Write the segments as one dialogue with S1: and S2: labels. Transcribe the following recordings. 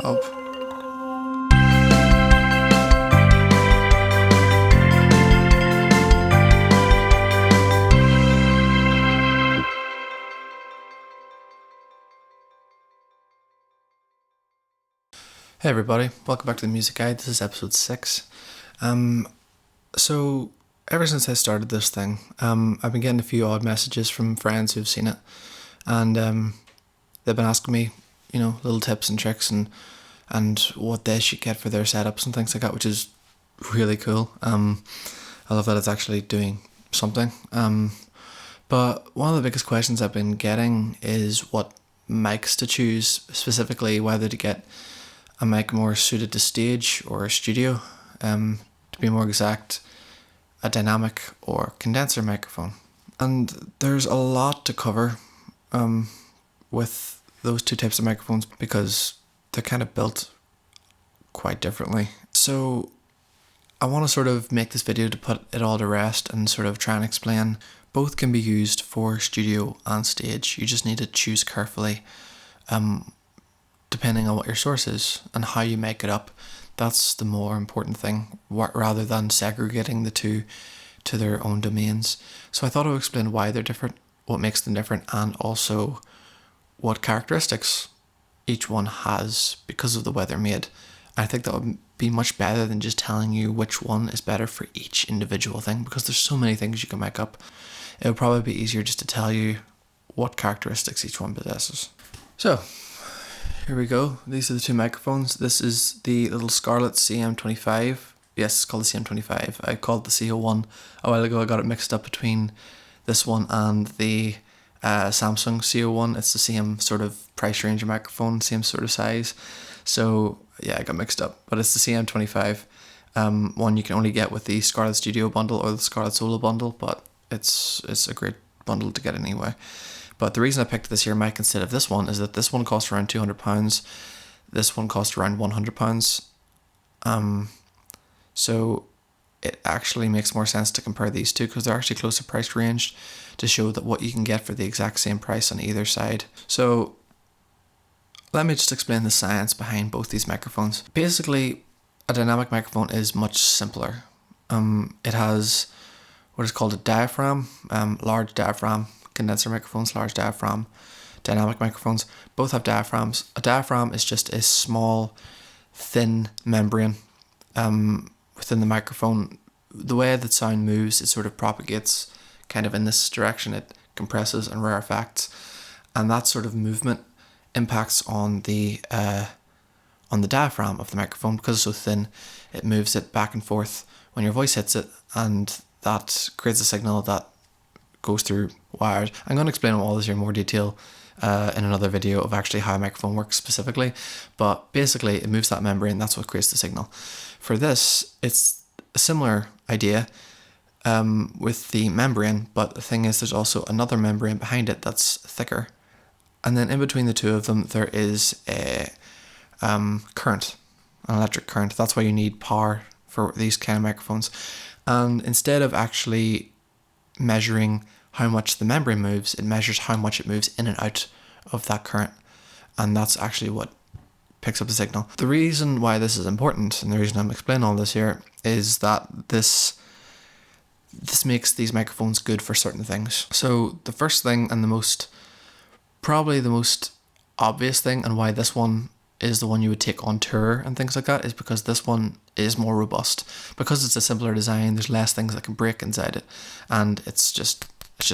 S1: up. Hey everybody, welcome back to the Music Guide. This is episode 6. So ever since I started this thing, I've been getting a few odd messages from friends who've seen it, and they've been asking me, little tips and tricks and what they should get for their setups and things like that, which is really cool. I love that it's actually doing something. But one of the biggest questions I've been getting is what mics to choose, specifically whether to get a mic more suited to stage or a studio, to be more exact, a dynamic or condenser microphone. And there's a lot to cover with those two types of microphones because they're kind of built quite differently. So I want to sort of make this video to put it all to rest and sort of try and explain both can be used for studio and stage. You just need to choose carefully depending on what your source is and how you make it up. That's the more important thing, rather than segregating the two to their own domains. So I thought I would explain why they're different, what makes them different, and also what characteristics each one has because of the way they're made. I think that would be much better than just telling you which one is better for each individual thing, because there's so many things you can make up. It would probably be easier just to tell you what characteristics each one possesses. So here we go. These are the two microphones. This is the little Scarlett CM25. Yes, it's called the CM25. I called the CO1 a while ago. I got it mixed up between this one and the Samsung CO1. It's the same sort of price range of microphone, same sort of size. So yeah, I got mixed up. But it's the CM25. One you can only get with the Scarlett Studio bundle or the Scarlett Solo bundle, but it's a great bundle to get anyway. But the reason I picked this here mic instead of this one is that this one costs around £200. This one costs around £100. So it actually makes more sense to compare these two because they're actually closer price ranged to show that what you can get for the exact same price on either side. So let me just explain the science behind both these microphones. Basically, a dynamic microphone is much simpler. It has what is called a diaphragm, large diaphragm. Condenser microphones, large diaphragm, dynamic microphones, both have diaphragms. A diaphragm is just a small, thin membrane within the microphone. The way that sound moves, it sort of propagates kind of in this direction. It compresses and rarefacts, and that sort of movement impacts on the diaphragm of the microphone because it's so thin. It moves it back and forth when your voice hits it, and that creates a signal that goes through wires. I'm going to explain all this here in more detail in another video of actually how a microphone works specifically, but basically it moves that membrane. That's what creates the signal. For this, it's a similar idea with the membrane, but the thing is there's also another membrane behind it that's thicker, and then in between the two of them there is a current, an electric current. That's why you need power for these kind of microphones. And instead of actually measuring how much the membrane moves, it measures how much it moves in and out of that current, and that's actually what picks up the signal. The reason why this is important, and the reason I'm explaining all this here, is that this makes these microphones good for certain things. So the first thing, and probably the most obvious thing, and why this one is the one you would take on tour and things like that, is because this one is more robust. Because it's a simpler design, there's less things that can break inside it, and it's just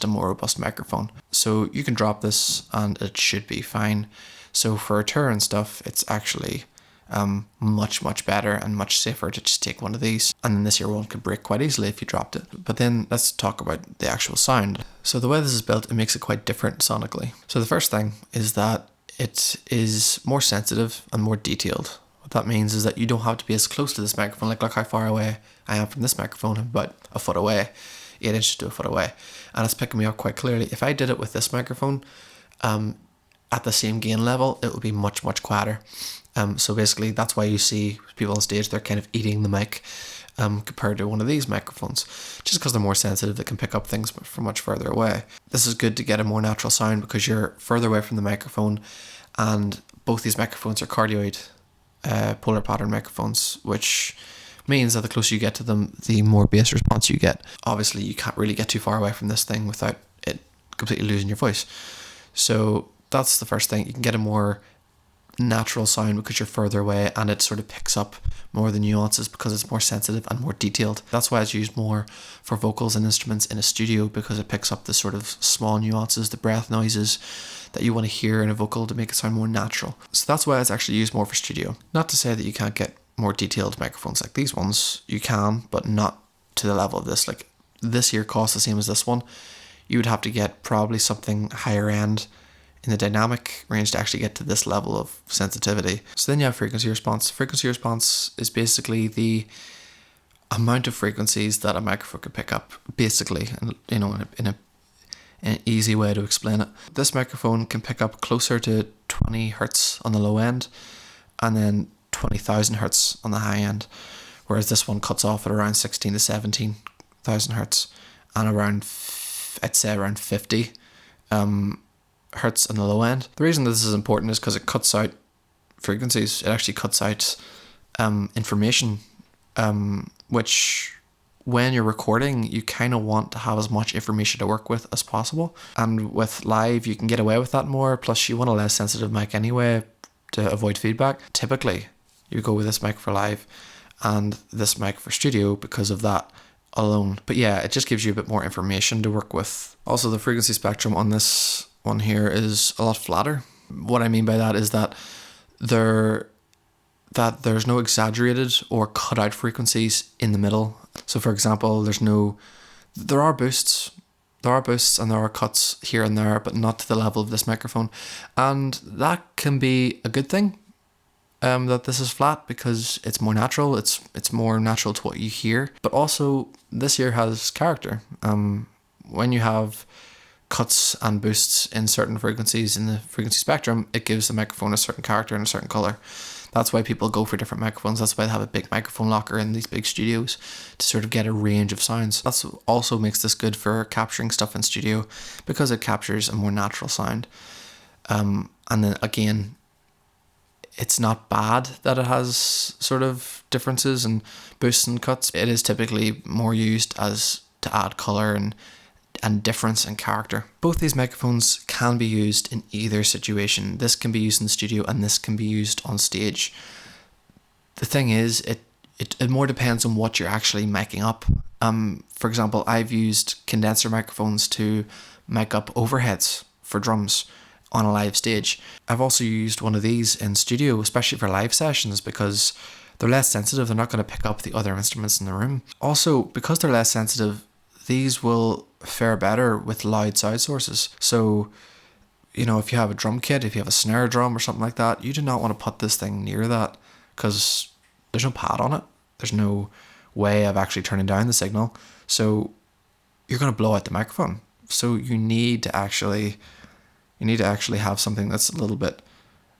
S1: a more robust microphone. So you can drop this and it should be fine. So for a tour and stuff, it's actually much better and much safer to just take one of these, and then this here one could break quite easily if you dropped it. But then let's talk about the actual sound. So the way this is built, it makes it quite different sonically. So the first thing is that it is more sensitive and more detailed. What that means is that you don't have to be as close to this microphone. Like, look how far away I am from this microphone. I'm about a foot away, 8 inches to a foot away, and it's picking me up quite clearly. If I did it with this microphone at the same gain level, it would be much quieter. So basically that's why you see people on stage, they're kind of eating the mic compared to one of these microphones, just because they're more sensitive. They can pick up things from much further away. This is good to get a more natural sound because you're further away from the microphone, and both these microphones are cardioid polar pattern microphones, which means that the closer you get to them, the more bass response you get. Obviously, you can't really get too far away from this thing without it completely losing your voice. So that's the first thing. You can get a more natural sound because you're further away, and it sort of picks up more the nuances because it's more sensitive and more detailed. That's why it's used more for vocals and instruments in a studio, because it picks up the sort of small nuances, the breath noises that you want to hear in a vocal to make it sound more natural. So that's why it's actually used more for studio. Not to say that you can't get more detailed microphones like these ones. You can, but not to the level of this. Like, this here costs the same as this one. You would have to get probably something higher end in the dynamic range to actually get to this level of sensitivity. So then you have frequency response. Frequency response is basically the amount of frequencies that a microphone can pick up, basically, in an easy way to explain it. This microphone can pick up closer to 20 hertz on the low end, and then 20,000 hertz on the high end, whereas this one cuts off at around 16 to 17,000 hertz, and around, I'd say around 50 hertz on the low end. The reason this is important is because it cuts out frequencies. It actually cuts out information, which when you're recording, you kind of want to have as much information to work with as possible. And with live, you can get away with that more. Plus, you want a less sensitive mic anyway to avoid feedback. Typically, you go with this mic for live and this mic for studio because of that alone. But yeah, it just gives you a bit more information to work with. Also, the frequency spectrum on this one here is a lot flatter. What I mean by that is that there's no exaggerated or cut out frequencies in the middle. So for example, there are boosts and there are cuts here and there, but not to the level of this microphone. And that can be a good thing, that this is flat, because it's more natural. It's more natural to what you hear. But also, this here has character. When you have cuts and boosts in certain frequencies in the frequency spectrum, it gives the microphone a certain character and a certain color. That's why people go for different microphones. That's why they have a big microphone locker in these big studios, to sort of get a range of sounds. That's also makes this good for capturing stuff in studio, because it captures a more natural sound. And then again, it's not bad that it has sort of differences and boosts and cuts. It is typically more used as to add color and difference and character. Both these microphones can be used in either situation. This can be used in the studio and this can be used on stage. The thing is, it more depends on what you're actually miking up. For example, I've used condenser microphones to mic up overheads for drums on a live stage. I've also used one of these in studio, especially for live sessions, because they're less sensitive. They're not going to pick up the other instruments in the room. Also, because they're less sensitive, these will fare better with loud sound sources. So, if you have a drum kit, if you have a snare drum or something like that, you do not want to put this thing near that, because there's no pad on it. There's no way of actually turning down the signal. So you're going to blow out the microphone. So you need to actually have something that's a little bit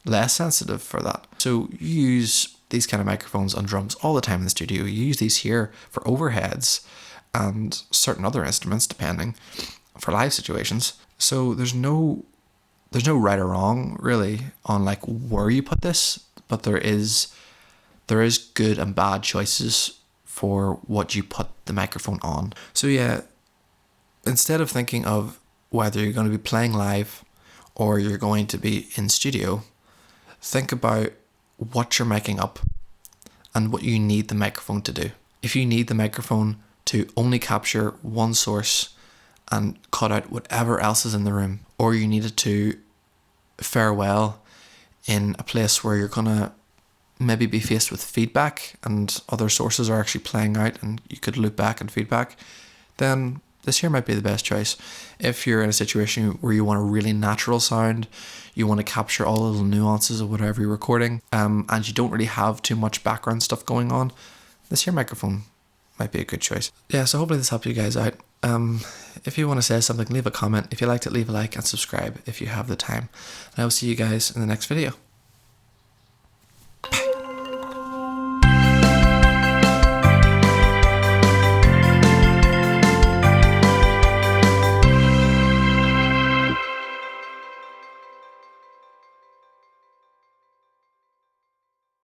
S1: less sensitive for that. So you use these kind of microphones on drums all the time in the studio. You use these here for overheads and certain other instruments, depending, for live situations. So there's no right or wrong really on like where you put this, but there is good and bad choices for what you put the microphone on. So yeah, instead of thinking of whether you're going to be playing live or you're going to be in studio, think about what you're miking up and what you need the microphone to do. If you need the microphone to only capture one source and cut out whatever else is in the room, or you need it to fare well in a place where you're gonna maybe be faced with feedback and other sources are actually playing out and you could loop back and feedback, then this here might be the best choice. If you're in a situation where you want a really natural sound, you want to capture all the little nuances of whatever you're recording, and you don't really have too much background stuff going on, this here microphone might be a good choice. Yeah, so hopefully this helped you guys out. If you want to say something, leave a comment. If you liked it, leave a like and subscribe if you have the time. And I will see you guys in the next video.